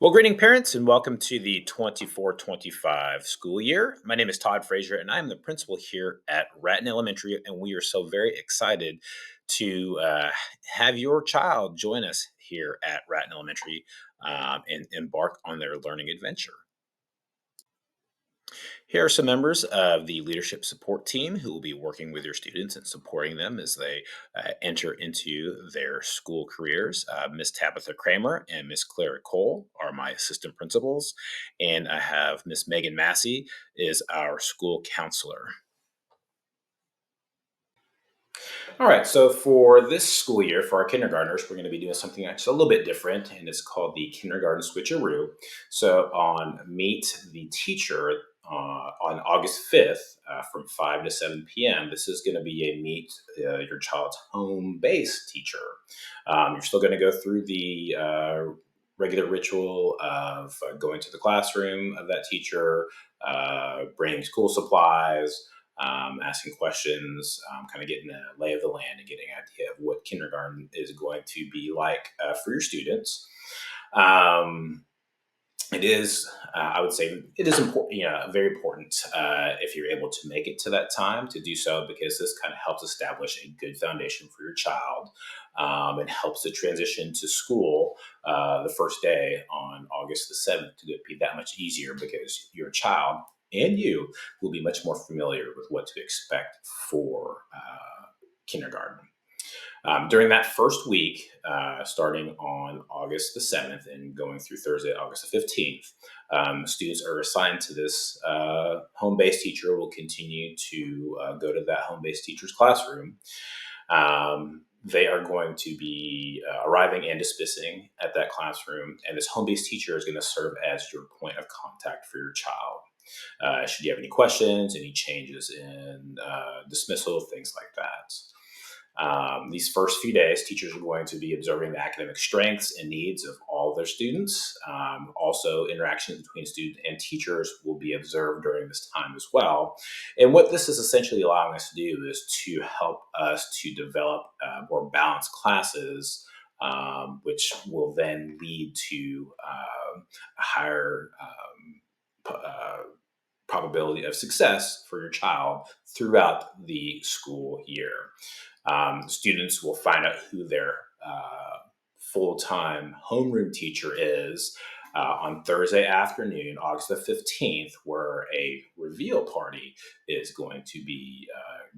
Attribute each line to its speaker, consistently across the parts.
Speaker 1: Well, greeting parents and welcome to the 24-25 school year. My name is Todd Frazier and I'm the principal here at Ratton Elementary, and we are so very excited to have your child join us here at Ratton Elementary and embark on their learning adventure. Here are some members of the leadership support team who will be working with your students and supporting them as they enter into their school careers. Miss Tabitha Kramer and Miss Clara Cole are my assistant principals, and I have Miss Megan Massey is our school counselor. All right, so for this school year, for our kindergartners, we're going to be doing something that's a little bit different, and it's called the Kindergarten Switcheroo. So on Meet the Teacher on August 5th from 5 to 7 p.m., this is going to be a Meet your child's home base teacher. You're still going to go through the regular ritual of going to the classroom of that teacher, bringing school supplies, asking questions, kind of getting a lay of the land and getting an idea of what kindergarten is going to be like for your students. Um, it is, I would say, it is important, very important if you're able to make it to that time to do so, because this kind of helps establish a good foundation for your child and helps the transition to school the first day on August the 7th to be that much easier, because your child and you will be much more familiar with what to expect for kindergarten. During that first week, starting on August the 7th and going through Thursday, August the 15th, students are assigned to this home based teacher, will continue to go to that home based teacher's classroom. They are going to be arriving and dismissing at that classroom, and this home based teacher is going to serve as your point of contact for your child. Should you have any questions, any changes in dismissal, things like that. These first few days, teachers are going to be observing the academic strengths and needs of all their students. Also, interactions between students and teachers will be observed during this time as well. And what this is essentially allowing us to do is to help us to develop more balanced classes, which will then lead to a higher probability of success for your child throughout the school year. Students will find out who their full time homeroom teacher is on Thursday afternoon, August the 15th, where a reveal party is going to be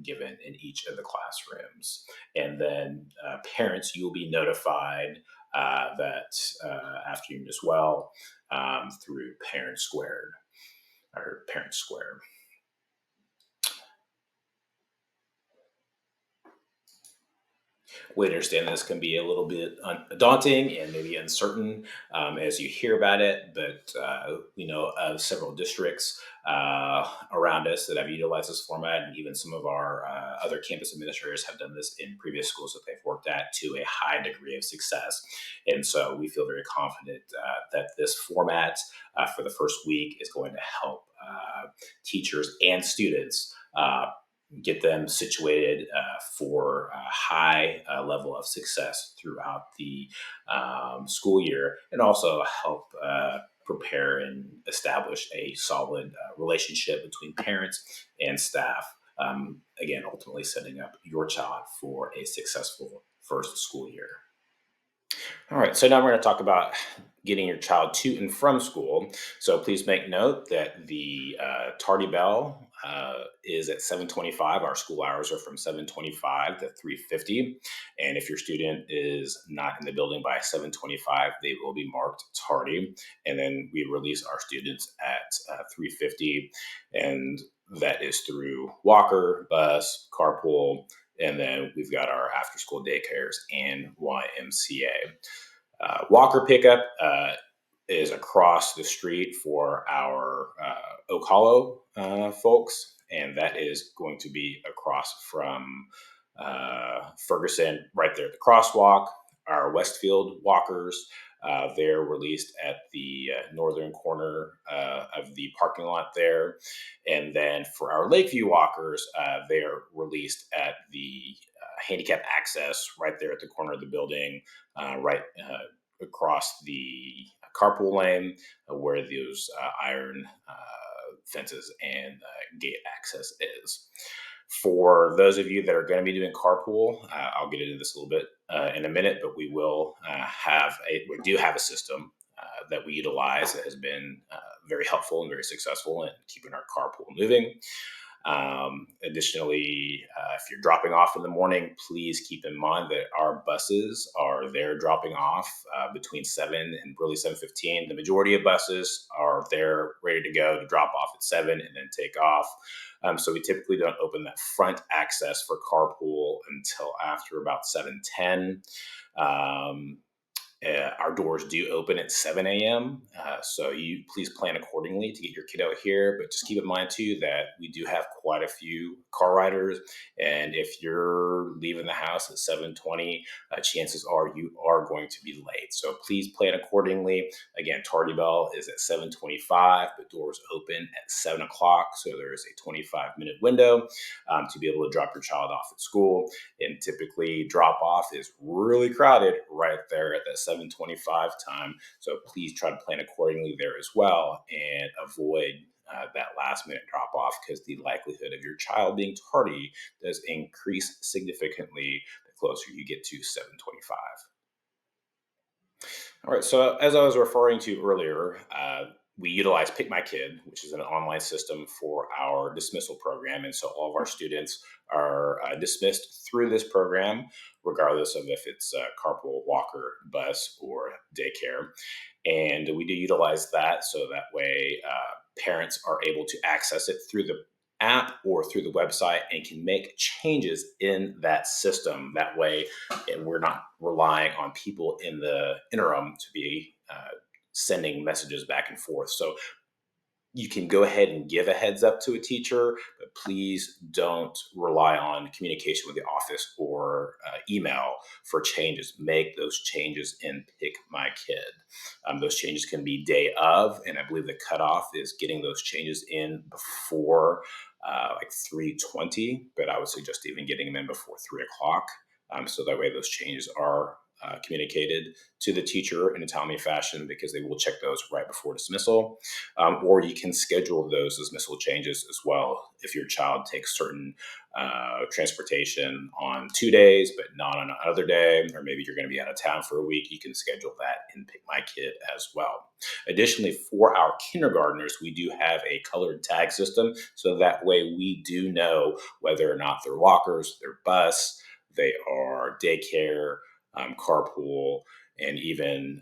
Speaker 1: given in each of the classrooms. And then parents, you'll be notified that afternoon as well through Parent Squared or Parent Square. We understand this can be a little bit daunting and maybe uncertain as you hear about it, but we know of several districts around us that have utilized this format, and even some of our other campus administrators have done this in previous schools that they've worked at to a high degree of success. And so we feel very confident that this format for the first week is going to help teachers and students get them situated for a high level of success throughout the school year, and also help prepare and establish a solid relationship between parents and staff. Again, ultimately setting up your child for a successful first school year. All right, so now we're going to talk about getting your child to and from school. So please make note that the tardy bell is at 7:25. Our school hours are from 7:25 to 3:50. And if your student is not in the building by 7:25, they will be marked tardy. And then we release our students at 3:50. And that is through walker, bus, carpool, and then we've got our after school daycares and YMCA. Walker pickup is across the street for our Oak Hollow folks, and that is going to be across from Ferguson, right there at the crosswalk. Our Westfield walkers, they're released at the northern corner of the parking lot there. And then for our Lakeview walkers, they're released at the handicap access right there at the corner of the building, right across the carpool lane where those iron fences and gate access is. For those of you that are going to be doing carpool, I'll get into this a little bit in a minute, but we do have a system that we utilize that has been very helpful and very successful in keeping our carpool moving. Additionally, if you're dropping off in the morning, please keep in mind that our buses are there dropping off between 7 and really 7:15. The majority of buses are there ready to go to drop off at 7 and then take off. So we typically don't open that front access for carpool until after about 7:10. Um, our doors do open at 7 a.m. So you please plan accordingly to get your kid out here. But just keep in mind too that we do have quite a few car riders, and if you're leaving the house at 7:20, chances are you are going to be late. So please plan accordingly. Again, tardy bell is at 7:25, but doors open at 7 o'clock. So there is a 25-minute window to be able to drop your child off at school. And typically drop off is really crowded right there at that 7:25 time. So please try to plan accordingly there as well and avoid that last minute drop off, because the likelihood of your child being tardy does increase significantly the closer you get to 7:25. All right. So as I was referring to earlier, we utilize Pick My Kid, which is an online system for our dismissal program, and so all of our students are dismissed through this program, regardless of if it's a carpool, walker, bus, or daycare. And we do utilize that so that way parents are able to access it through the app or through the website and can make changes in that system. That way, and we're not relying on people in the interim to be sending messages back and forth. So you can go ahead and give a heads up to a teacher, but please don't rely on communication with the office or email for changes. Make those changes in Pick My Kid. Those changes can be day of, and I believe the cutoff is getting those changes in before like 3:20, but I would suggest even getting them in before 3 o'clock. So that way those changes are communicated to the teacher in a timely fashion, because they will check those right before dismissal. Or you can schedule those dismissal changes as well. If your child takes certain transportation on 2 days, but not on another day, or maybe you're going to be out of town for a week, you can schedule that in Pick My Kid as well. Additionally, for our kindergartners, we do have a colored tag system. So that way we do know whether or not they're walkers, they're bus, they are daycare, carpool, and even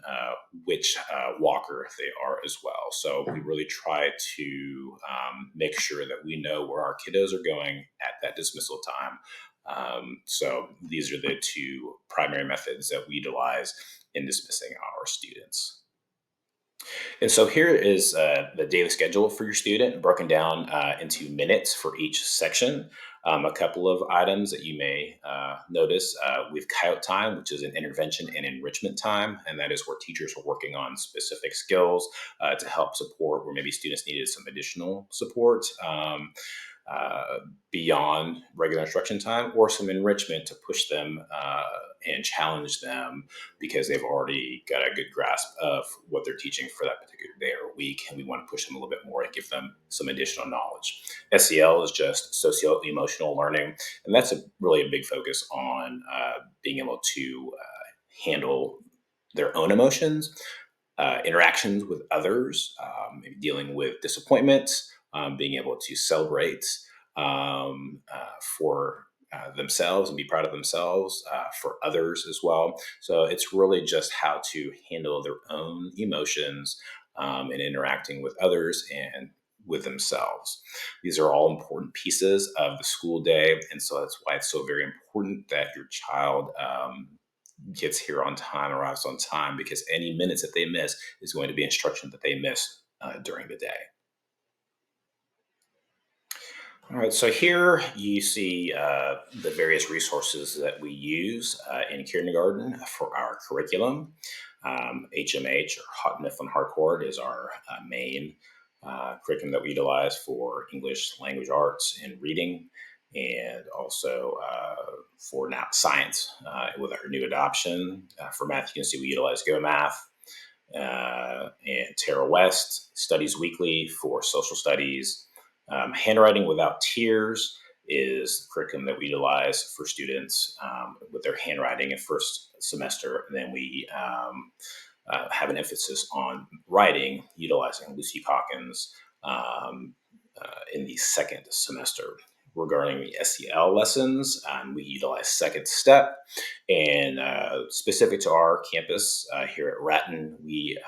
Speaker 1: which walker they are as well. So we really try to make sure that we know where our kiddos are going at that dismissal time. So these are the two primary methods that we utilize in dismissing our students. And so here is the daily schedule for your student, broken down into minutes for each section. A couple of items that you may notice, we've coyote time, which is an intervention and enrichment time, and that is where teachers are working on specific skills to help support where maybe students needed some additional support. Beyond regular instruction time, or some enrichment to push them and challenge them, because they've already got a good grasp of what they're teaching for that particular day or week, and we want to push them a little bit more and give them some additional knowledge. SEL is just socio-emotional learning, and that's really a big focus on being able to handle their own emotions, interactions with others, maybe dealing with disappointments, being able to celebrate for themselves and be proud of themselves, for others as well. So it's really just how to handle their own emotions and interacting with others and with themselves. These are all important pieces of the school day. And so that's why it's so very important that your child gets here on time, arrives on time, because any minutes that they miss is going to be instruction that they miss during the day. All right, so here you see the various resources that we use in kindergarten for our curriculum. HMH, or Hot Mifflin Harcourt, is our main curriculum that we utilize for English language arts and reading. and also for now science with our new adoption. For math, you can see we utilize GoMath and Tara West studies weekly for social studies. Handwriting Without Tears is the curriculum that we utilize for students with their handwriting in first semester. And then we have an emphasis on writing, utilizing Lucy Calkins in the second semester. Regarding the SEL lessons, we utilize Second Step, and specific to our campus here at Ratton, we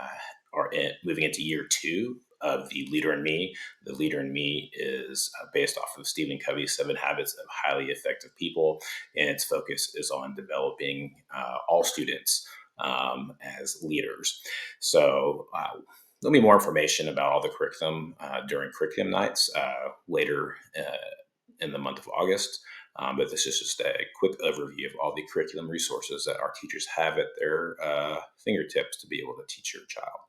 Speaker 1: moving into year 2 of the Leader in Me. The Leader in Me is based off of Stephen Covey's 7 Habits of Highly Effective People, and its focus is on developing all students as leaders. So there'll be more information about all the curriculum during curriculum nights later in the month of August. But this is just a quick overview of all the curriculum resources that our teachers have at their fingertips to be able to teach your child.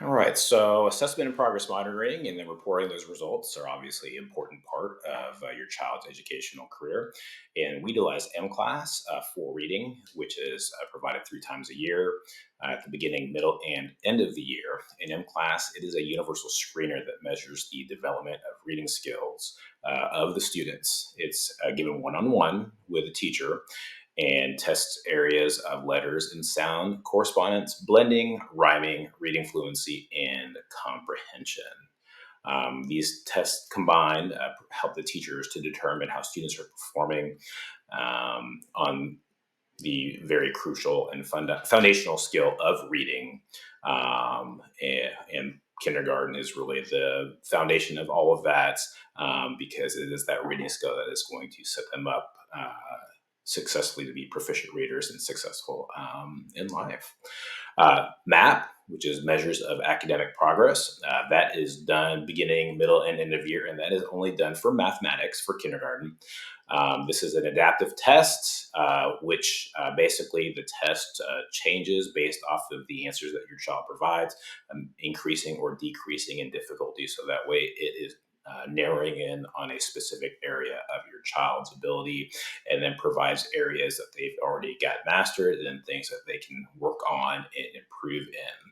Speaker 1: All right, so assessment and progress monitoring and then reporting those results are obviously an important part of your child's educational career. And we utilize MClass for reading, which is provided 3 times a year at the beginning, middle, and end of the year. In MClass, it is a universal screener that measures the development of reading skills of the students. It's given one-on-one with a teacher and tests areas of letters and sound, correspondence, blending, rhyming, reading fluency, and comprehension. These tests combined help the teachers to determine how students are performing on the very crucial and foundational skill of reading. And kindergarten is really the foundation of all of that because it is that reading skill that is going to set them up successfully to be proficient readers and successful in life. MAP, which is measures of academic progress, that is done beginning, middle, and end of year, and that is only done for mathematics for kindergarten. This is an adaptive test, which basically the test changes based off of the answers that your child provides, increasing or decreasing in difficulty. So that way it is narrowing in on a specific area of your child's ability and then provides areas that they've already got mastered and things that they can work on and improve in.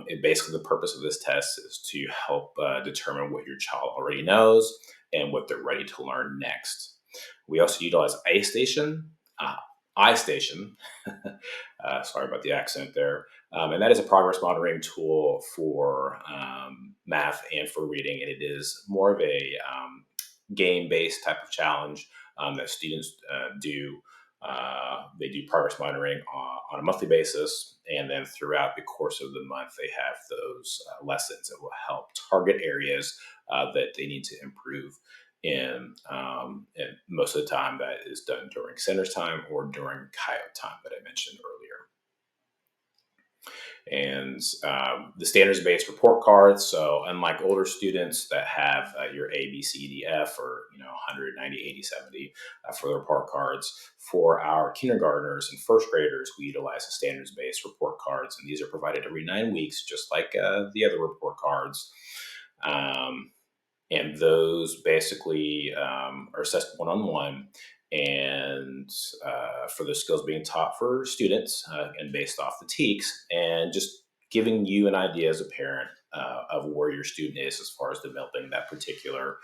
Speaker 1: And basically, the purpose of this test is to help determine what your child already knows and what they're ready to learn next. We also utilize uh, iStation, sorry about the accent there, and that is a progress monitoring tool for math and for reading, and it is more of a game-based type of challenge that students do. They do progress monitoring on a monthly basis, and then throughout the course of the month, they have those lessons that will help target areas that they need to improve in. And most of the time, that is done during centers time or during coyote time that I mentioned earlier. And the standards-based report cards. So unlike older students that have your A, B, C, D, F, or 100, 90, 80, 70 for the report cards, for our kindergartners and first graders, we utilize the standards-based report cards, and these are provided every 9 weeks, just like the other report cards. And those basically are assessed one-on-one and for the skills being taught for students and based off the TEKS, and just giving you an idea as a parent of where your student is as far as developing that particular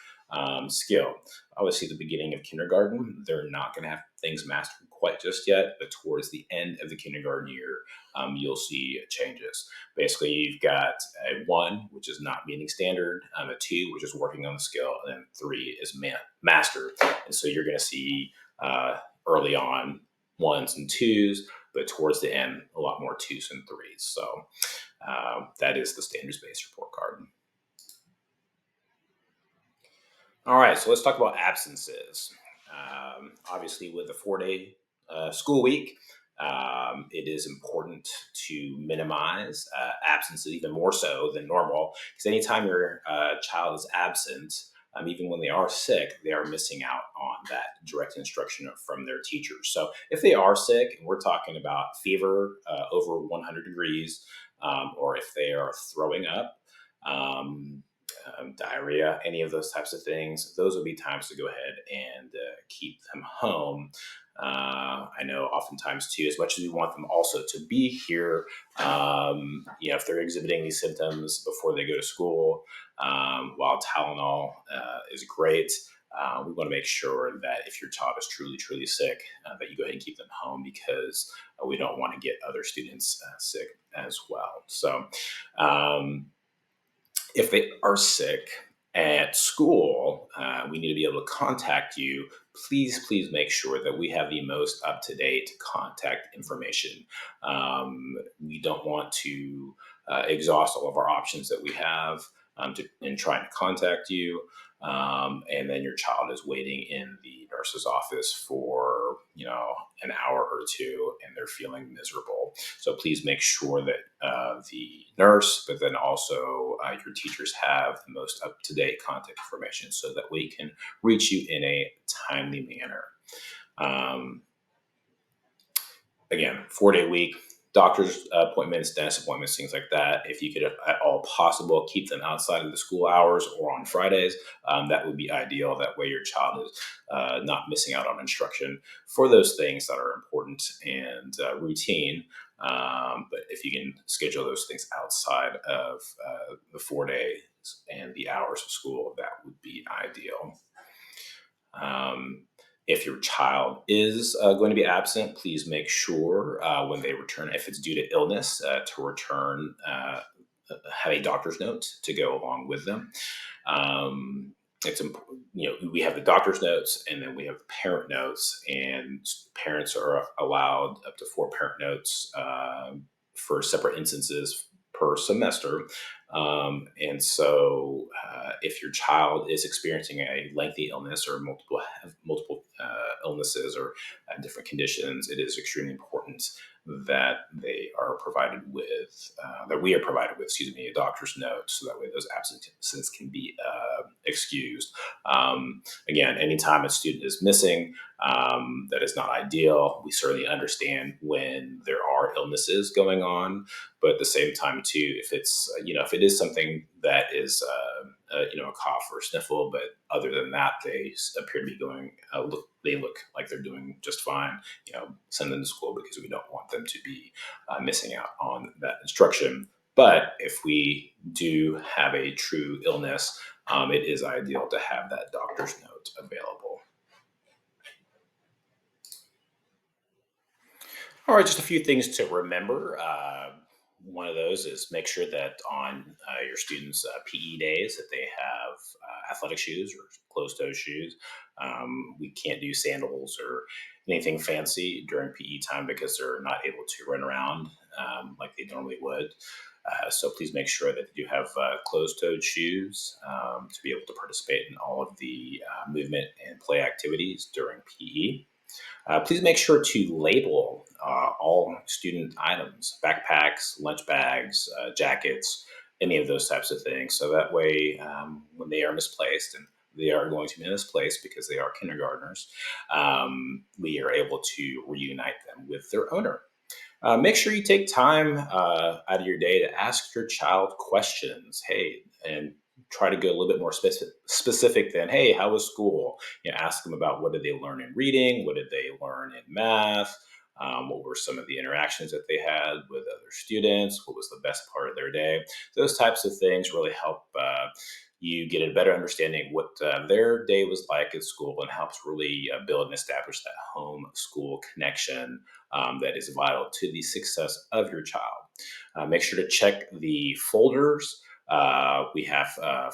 Speaker 1: skill. Obviously, at the beginning of kindergarten, they're not going to have things mastered quite just yet, but towards the end of the kindergarten year, you'll see changes. Basically, you've got a 1, which is not meeting standard, a 2, which is working on the skill, and then 3 is master. And so you're going to see early on 1s and 2s, but towards the end, a lot more 2s and 3s. So that is the standards-based report card. All right, so let's talk about absences. Obviously, with a 4-day school week, it is important to minimize absences even more so than normal, because anytime your child is absent, even when they are sick, they are missing out on that direct instruction from their teachers. So if they are sick, and we're talking about fever over 100 degrees, or if they are throwing up, um, diarrhea, any of those types of things, those would be times to go ahead and keep them home. I know oftentimes too, as much as we want them also to be here, if they're exhibiting these symptoms before they go to school, while Tylenol is great, we want to make sure that if your child is truly, truly sick, that you go ahead and keep them home because we don't want to get other students sick as well. So, um, if they are sick at school, we need to be able to contact you. Please, please make sure that we have the most up to date contact information. We don't want to exhaust all of our options that we have in trying to contact you. And then your child is waiting in the nurse's office for an hour or two, and they're feeling miserable. So please make sure that the nurse, but then also your teachers have the most up to date contact information so that we can reach you in a timely manner. Um, Again, 4-day week, doctor's appointments, dentist appointments, things like that. If you could, at all possible, keep them outside of the school hours or on Fridays, that would be ideal. That way, your child is not missing out on instruction for those things that are important and routine. But if you can schedule those things outside of the 4 days and the hours of school, that would be ideal. Um, if your child is going to be absent, please make sure when they return, if it's due to illness, to return, have a doctor's note to go along with them. It's important, we have the doctor's notes and then we have parent notes, and parents are allowed up to 4 parent notes for separate instances per semester. And so, if your child is experiencing a lengthy illness or multiple illnesses or different conditions, it is extremely important that they are provided with, that we are provided with, excuse me, a doctor's note, so that way those absences can be excused. Again, anytime a student is missing, that is not ideal. We certainly understand when there are illnesses going on, but at the same time too, if it's if it is something that is a cough or a sniffle, but other than that they appear to be going they look like they're doing just fine, send them to school, because we don't want them to be missing out on that instruction. But if we do have a true illness, it is ideal to have that doctor's note available. All right, just a few things to remember. One of those is make sure that on your students' PE days that they have athletic shoes or closed-toe shoes. We can't do sandals or anything fancy during PE time because they're not able to run around like they normally would. So please make sure that you have closed-toed shoes to be able to participate in all of the movement and play activities during PE. Please make sure to label all student items, backpacks, lunch bags, jackets, any of those types of things. So that way, when they are misplaced, and they are going to be misplaced because they are kindergartners, we are able to reunite them with their owner. Make sure you take time out of your day to ask your child questions. Hey, and try to go a little bit more specific than, hey, how was school? Ask them about what did they learn in reading, what did they learn in math, what were some of the interactions that they had with other students, what was the best part of their day. Those types of things really help you get a better understanding of what their day was like at school, and helps really build and establish that home school connection that is vital to the success of your child. Make sure to check the folders. We have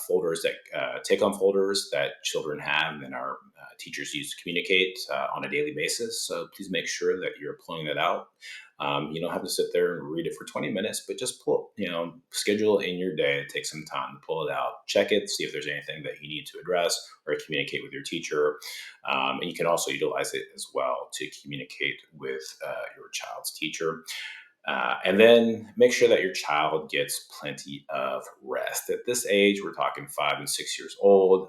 Speaker 1: folders that take on folders that children have and our teachers use to communicate on a daily basis. So please make sure that you're pulling that out. You don't have to sit there and read it for 20 minutes, but just schedule in your day to take some time to pull it out, check it, see if there's anything that you need to address or communicate with your teacher. And you can also utilize it as well to communicate with your child's teacher. And then make sure that your child gets plenty of rest. At this age, we're talking 5 and 6 years old.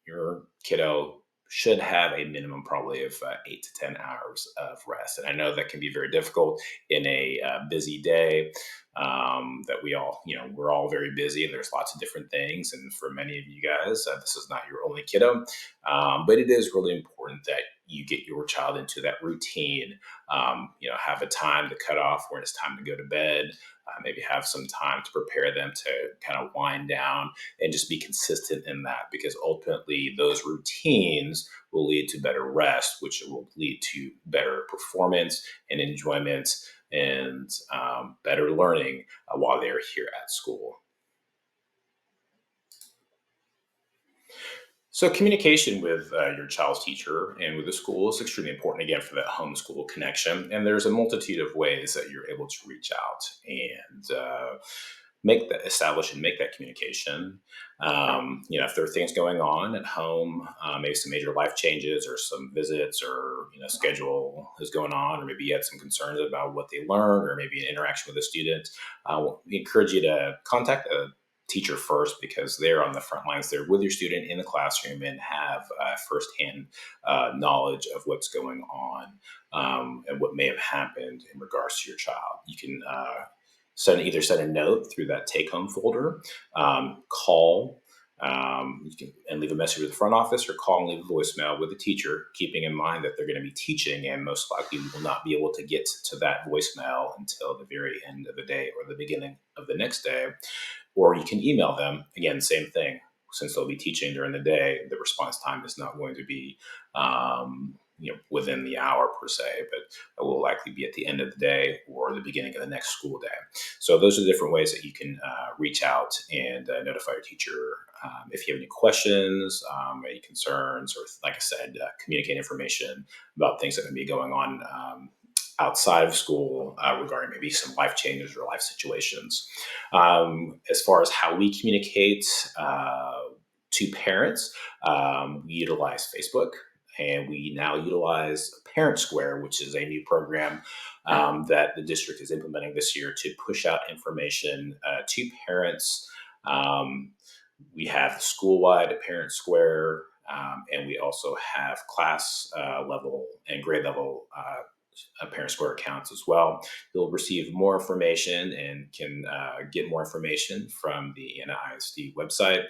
Speaker 1: Your kiddo should have a minimum probably of 8 to 10 hours of rest. And I know that can be very difficult in a busy day, that we all, we're all very busy and there's lots of different things. And for many of you guys, this is not your only kiddo, but it is really important that you get your child into that routine. Have a time to cut off when it's time to go to bed. Maybe have some time to prepare them to kind of wind down and just be consistent in that, because ultimately those routines will lead to better rest, which will lead to better performance and enjoyment and better learning while they're here at school. So, communication with your child's teacher and with the school is extremely important, again, for that homeschool connection. And there's a multitude of ways that you're able to reach out and establish and make that communication. If there are things going on at home, maybe some major life changes or some visits, or schedule is going on, or maybe you had some concerns about what they learn, or maybe an interaction with a student, we encourage you to contact a teacher first, because they're on the front lines. They're with your student in the classroom and have firsthand knowledge of what's going on, and what may have happened in regards to your child. You can send a note through that take home folder, call. You can and leave a message with the front office, or call and leave a voicemail with the teacher, keeping in mind that they're going to be teaching and most likely will not be able to get to that voicemail until the very end of the day or the beginning of the next day. Or you can email them. Again, same thing. Since they'll be teaching during the day, the response time is not going to be within the hour per se, but it will likely be at the end of the day or the beginning of the next school day. So those are the different ways that you can reach out and notify your teacher if you have any questions, any concerns, or, like I said, communicate information about things that may be going on outside of school, regarding maybe some life changes or life situations. As far as how we communicate to parents, we utilize Facebook, and we now utilize Parent Square, which is a new program that the district is implementing this year to push out information to parents. We have school-wide Parent Square, and we also have class level and grade level Parent Square accounts as well. You'll receive more information and can get more information from the NISD website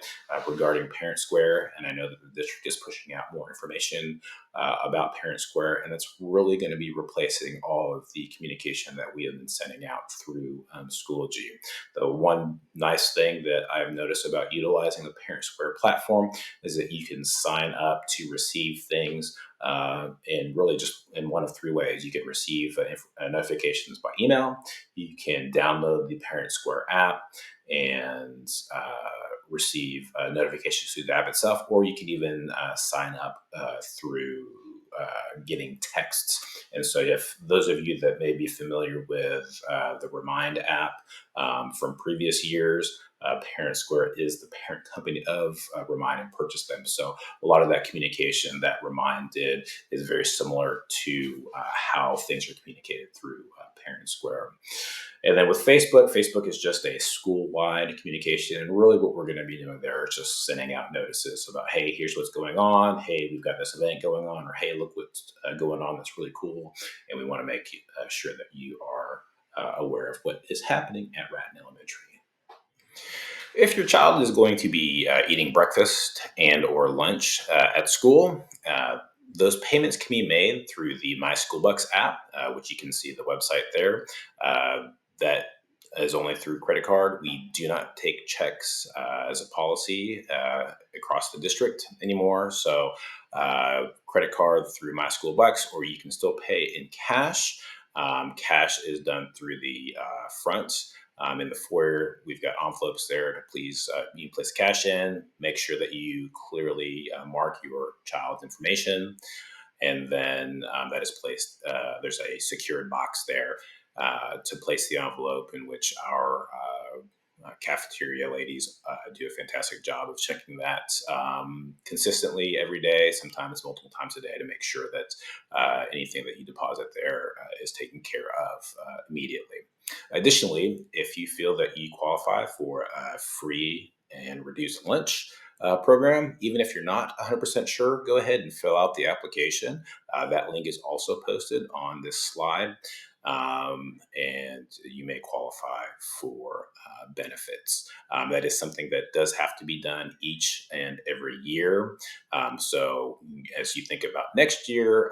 Speaker 1: regarding Parent Square. And I know that the district is pushing out more information about Parent Square, and that's really going to be replacing all of the communication that we have been sending out through Schoology. The one nice thing that I've noticed about utilizing the Parent Square platform is that you can sign up to receive things in really just in one of three ways. You can receive notifications by email, you can download the Parent Square app and receive notifications through the app itself, or you can even sign up through getting texts. And so, if those of you that may be familiar with the Remind app from previous years, Parent Square is the parent company of Remind and purchased them. So a lot of that communication that Remind did is very similar to how things are communicated through Parent Square. And then with Facebook, Facebook is just a school-wide communication. And really what we're going to be doing there is just sending out notices about, hey, here's what's going on. Hey, we've got this event going on. Or, hey, look what's going on that's really cool. And we want to make sure that you are aware of what is happening at Ratton Elementary. If your child is going to be eating breakfast and or lunch at school, those payments can be made through the My School Bucks app, which you can see the website there. That is only through credit card. We do not take checks as a policy across the district anymore. So credit card through My School Bucks, or you can still pay in cash. Cash is done through the front. In the foyer, we've got envelopes there to please you place cash in. Make sure that you clearly mark your child's information, and then that is placed. There's a secured box there to place the envelope, in which our cafeteria ladies do a fantastic job of checking that consistently every day, sometimes multiple times a day, to make sure that anything that you deposit there is taken care of immediately. Additionally, if you feel that you qualify for a free and reduced lunch, program. Even if you're not 100% sure, go ahead and fill out the application. That link is also posted on this slide. And you may qualify for benefits. That is something that does have to be done each and every year. So as you think about next year,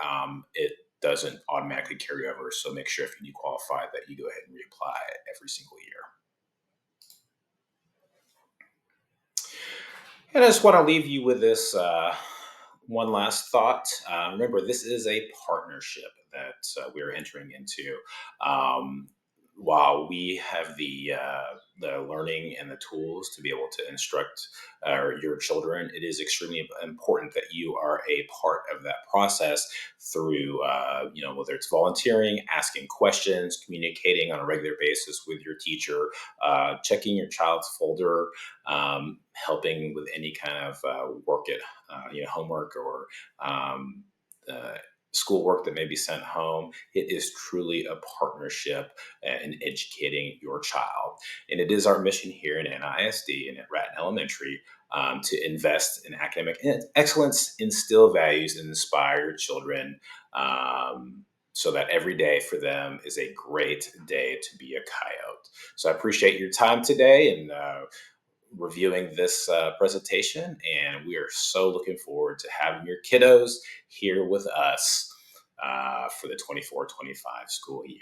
Speaker 1: it doesn't automatically carry over. So make sure if you do qualify that you go ahead and reapply every single year. And I just want to leave you with this one last thought. Remember, this is a partnership that we're entering into. Um, while we have the learning and the tools to be able to instruct your children, it is extremely important that you are a part of that process through, whether it's volunteering, asking questions, communicating on a regular basis with your teacher, checking your child's folder, helping with any kind of work at homework or um, uh, schoolwork that may be sent home. It is truly a partnership in educating your child, and it is our mission here in NISD and at Ratton Elementary to invest in academic excellence, instill values, and inspire your children. So that every day for them is a great day to be a coyote. So I appreciate your time today, and reviewing this presentation, and we are so looking forward to having your kiddos here with us for the 24-25 school year.